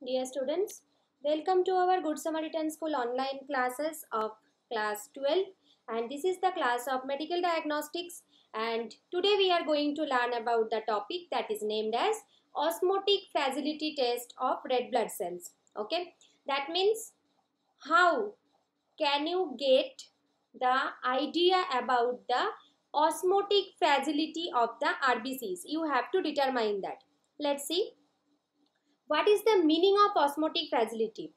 Dear students, welcome to our Good Samaritan School online classes of class 12, and this is the class of medical diagnostics, and today we are going to learn about the topic that is named as osmotic fragility test of red blood cells. Okay, that means how can you get the idea about the osmotic fragility of the RBCs? You have to determine that. Let's see. What is the meaning of osmotic fragility?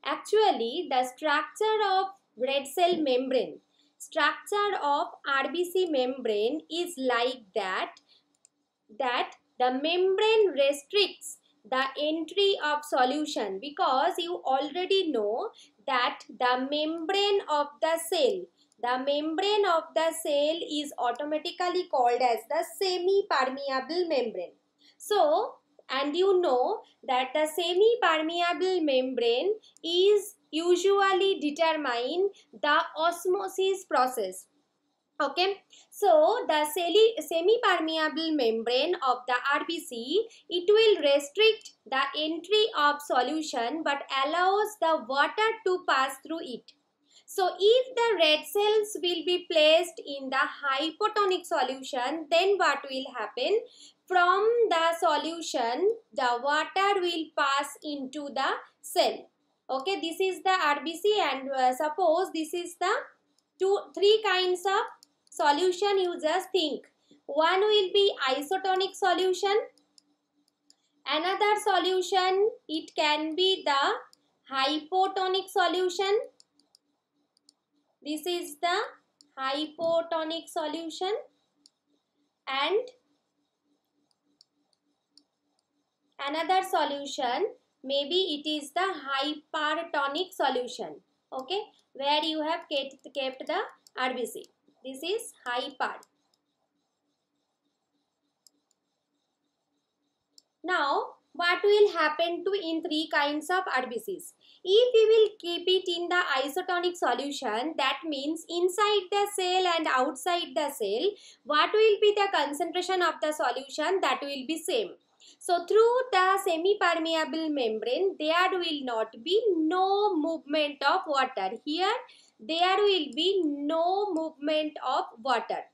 Actually, the structure of red cell membrane, structure of RBC membrane is like that the membrane restricts the entry of solution, because you already know that the membrane of the cell is automatically called as the semi-permeable membrane. So, and you know that the semi-permeable membrane is usually determine the osmosis process. Okay, so the semi-permeable membrane of the RBC, it will restrict the entry of solution but allows the water to pass through it. So if the red cells will be placed in the hypotonic solution, then what will happen? From the solution, the water will pass into the cell. Okay, this is the RBC, and suppose this is the three kinds of solution. You just think. One will be isotonic solution. Another solution, it can be the hypotonic solution. This is the hypotonic solution, and another solution, maybe it is the hypertonic solution. Okay, where you have kept the RBC. This is hyper. Now, what will happen to in three kinds of RBCs? If we will keep it in the isotonic solution, that means inside the cell and outside the cell, what will be the concentration of the solution? That will be same. So, through the semi-permeable membrane, there will not be no movement of water. Here, there will be no movement of water.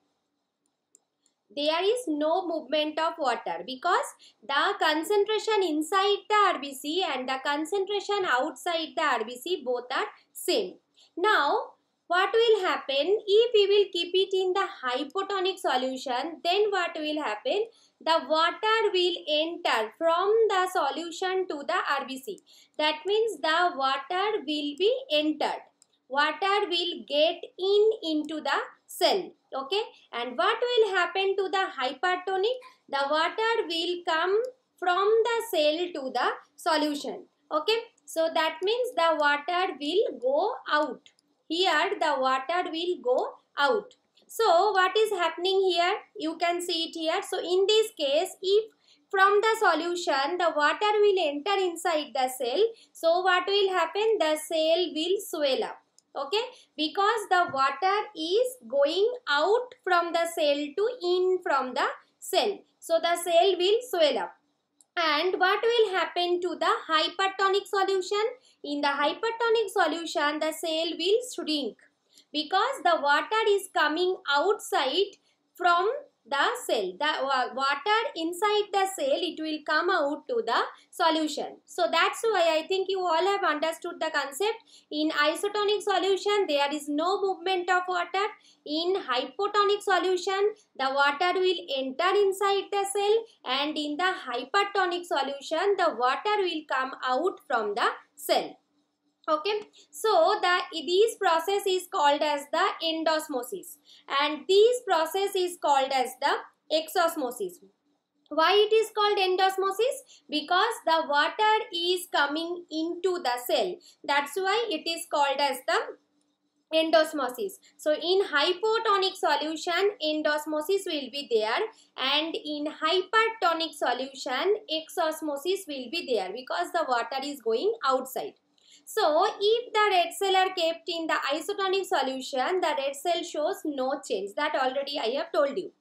There is no movement of water because the concentration inside the RBC and the concentration outside the RBC both are same. Now, what will happen if we will keep it in the hypotonic solution? Then what will happen? The water will enter from the solution to the RBC. That means the water will be entered. Water will get into the cell. Okay, and what will happen to the hypertonic? The water will come from the cell to the solution. Okay, so that means the water will go out. Here the water will go out. So what is happening here? You can see it here. So in this case, if from the solution the water will enter inside the cell, so what will happen? The cell will swell up. Okay, because the water is going out from the cell to in from the cell, so the cell will swell up. And what will happen to the hypertonic solution? In the hypertonic solution, the cell will shrink because the water is coming outside from the cell. The water inside the cell, it will come out to the solution. So that's why I think you all have understood the concept. In isotonic solution, there is no movement of water. In hypotonic solution, the water will enter inside the cell, and in the hypertonic solution, the water will come out from the cell. Okay, so this process is called as the endosmosis, and this process is called as the exosmosis. Why it is called endosmosis? Because the water is coming into the cell. That's why it is called as the endosmosis. So in hypotonic solution, endosmosis will be there, and in hypertonic solution, exosmosis will be there because the water is going outside. So if the red cell are kept in the isotonic solution, the red cell shows no change. That already I have told you.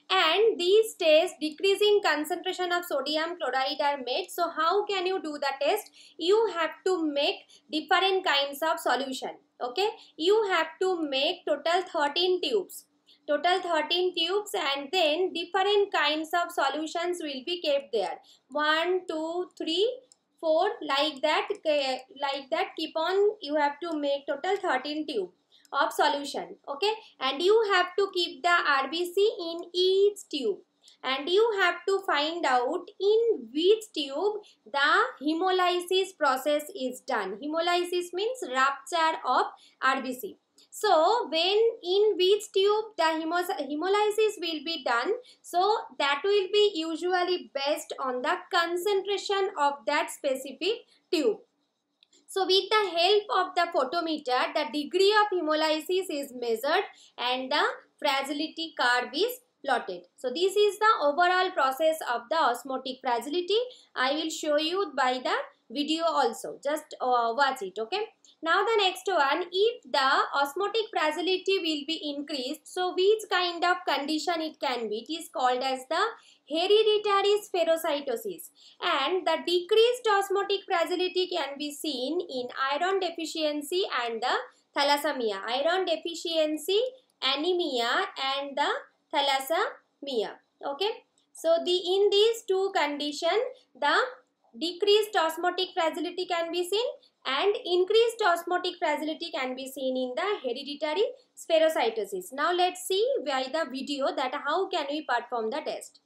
and these tests decreasing concentration of sodium chloride are made. So how can you do the test? You have to make different kinds of solution. Okay, you have to make total 13 tubes. Total 13 tubes, and then different kinds of solutions will be kept there. 1, 2, 3, 4, like that, keep on. You have to make total 13 tube of solution. Okay, and you have to keep the RBC in each tube, and you have to find out in which tube the hemolysis process is done. Hemolysis means rupture of RBC. So when in which tube the hemolysis will be done, so that will be usually based on the concentration of that specific tube. So with the help of the photometer, the degree of hemolysis is measured and the fragility curve is plotted. So this is the overall process of the osmotic fragility. I will show you by the video also. Just watch it, okay? Now the next one, if the osmotic fragility will be increased, so which kind of condition it can be? It is called as the hereditary spherocytosis, and the decreased osmotic fragility can be seen in iron deficiency and the thalassemia. Iron deficiency, anemia and the thalassemia. Okay, so in these two conditions, the decreased osmotic fragility can be seen and increased osmotic fragility can be seen in the hereditary spherocytosis. Now let's see by the video that how can we perform the test.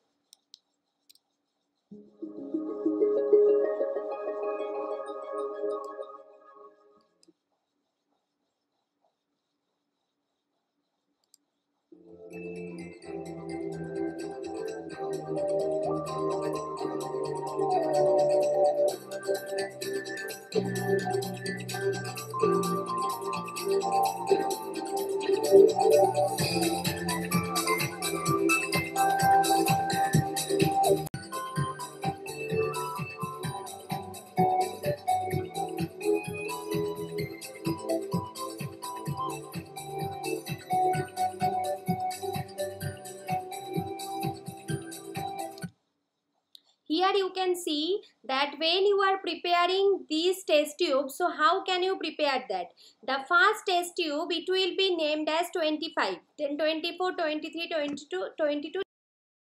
Here you can see that when you are preparing these test tubes, so how can you prepare that? The first test tube, it will be named as 25, then 24, 23, 22, 22.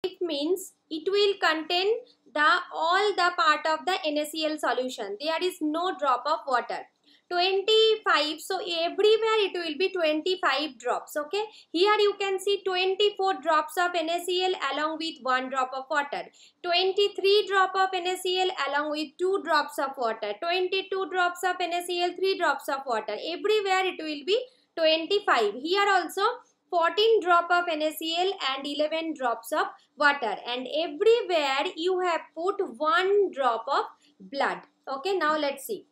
It means it will contain all the part of the NaCl solution. There is no drop of water. 25, so everywhere it will be 25 drops. Okay, here you can see 24 drops of NaCl along with 1 drop of water, 23 drop of NaCl along with 2 drops of water, 22 drops of NaCl, 3 drops of water. Everywhere it will be 25. Here also 14 drop of NaCl and 11 drops of water, and everywhere you have put 1 drop of blood. Okay, now let's see.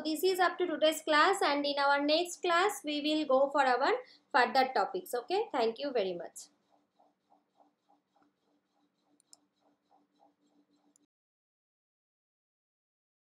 this is up to today's class, and in our next class we will go for our further topics. Okay, thank you very much.